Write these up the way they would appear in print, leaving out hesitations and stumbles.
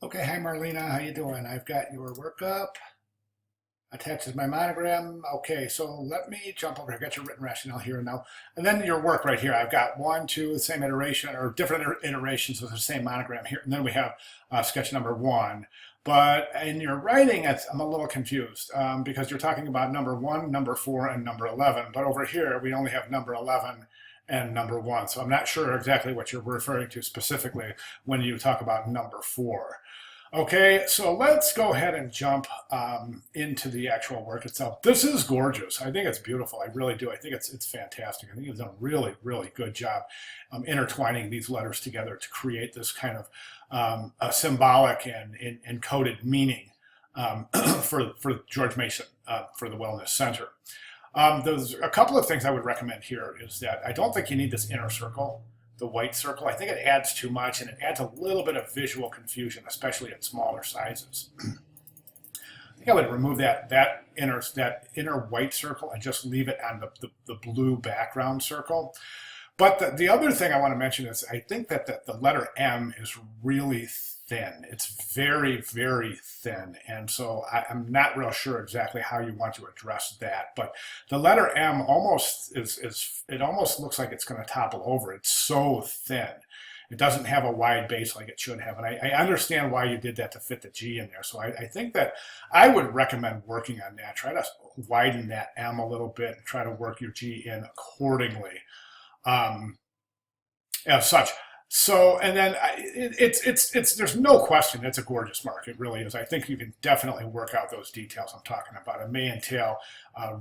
Okay, hi Marlena, how you doing? I've got your workup attaches my monogram. Okay, so let me jump over here. I got your written rationale here now. And then your work right here. I've got one, two, the same iteration or different iterations of the same monogram here. And then we have sketch number one. But in your writing, I'm a little confused because you're talking about number one, number four, and number 11. But over here, we only have number 11 and number one. So I'm not sure exactly what you're referring to specifically when you talk about number four. Okay, so let's go ahead and jump into the actual work itself. This is gorgeous. I think it's beautiful. I really do. I think it's fantastic. I think you've done a really, really good job intertwining these letters together to create this kind of a symbolic and encoded meaning for George Mason for the Wellness Center. There's a couple of things I would recommend here is that I don't think you need this inner circle, the white circle. I think it adds too much and it adds a little bit of visual confusion, especially at smaller sizes. I think I would remove that inner white circle and just leave it on the blue background circle. But the other thing I want to mention is I think that the letter M is really thin. It's very, very thin. And so I'm not real sure exactly how you want to address that. But the letter M almost it almost looks like it's going to topple over. It's so thin. It doesn't have a wide base like it should have. And I understand why you did that to fit the G in there. So I think that I would recommend working on that. Try to widen that M a little bit and try to work your G in accordingly. As such. So, and then there's no question it's a gorgeous mark. It really is. I think you can definitely work out those details I'm talking about. It may entail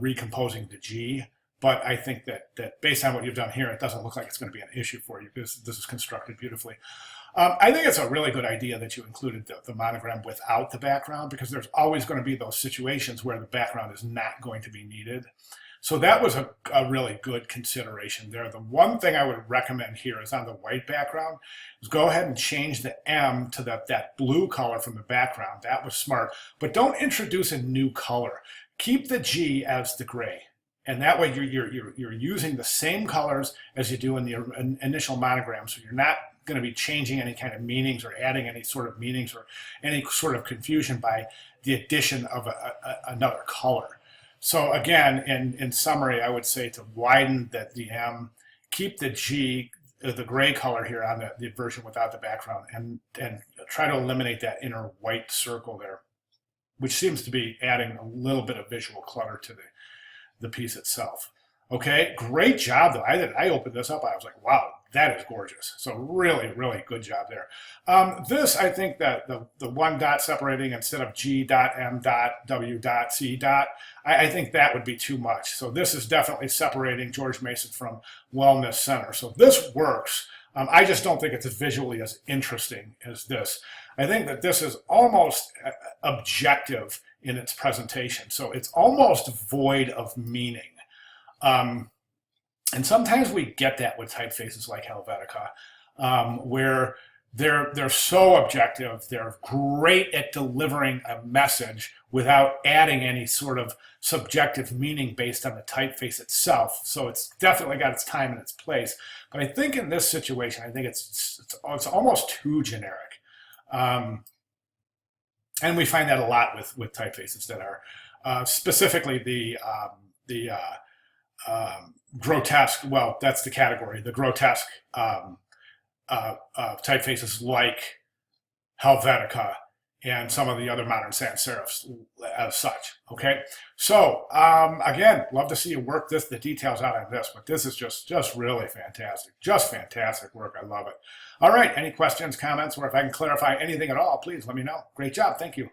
recomposing the G, but I think that based on what you've done here, it doesn't look like it's going to be an issue for you because this is constructed beautifully. I think it's a really good idea that you included the monogram without the background because there's always going to be those situations where the background is not going to be needed. So that was a really good consideration there. The one thing I would recommend here is on the white background, is go ahead and change the M to that blue color from the background. That was smart. But don't introduce a new color. Keep the G as the gray. And that way you're using the same colors as you do in the initial monogram. So you're not going to be changing any kind of meanings or adding any sort of meanings or any sort of confusion by the addition of another color. So again, in summary, I would say to widen the M, keep the G, the gray color here on the version without the background, and try to eliminate that inner white circle there, which seems to be adding a little bit of visual clutter to the piece itself. Okay, great job though. I opened this up, I was like, wow, that is gorgeous. So really, really good job there. This, I think that the one dot separating instead of G dot M dot W dot C dot, I think that would be too much. So this is definitely separating George Mason from Wellness Center. So this works. I just don't think it's visually as interesting as this. I think that this is almost objective in its presentation. So it's almost void of meaning. And sometimes we get that with typefaces like Helvetica, where they're so objective, they're great at delivering a message without adding any sort of subjective meaning based on the typeface itself. So it's definitely got its time and its place. But I think in this situation, I think it's almost too generic. And we find that a lot with typefaces that are specifically the grotesque, well, that's the category, the grotesque typefaces like Helvetica and some of the other modern sans serifs as such, okay? So, again, love to see you work the details out on this, but this is just really fantastic. Just fantastic work, I love it. All right, any questions, comments, or if I can clarify anything at all, please let me know. Great job, thank you.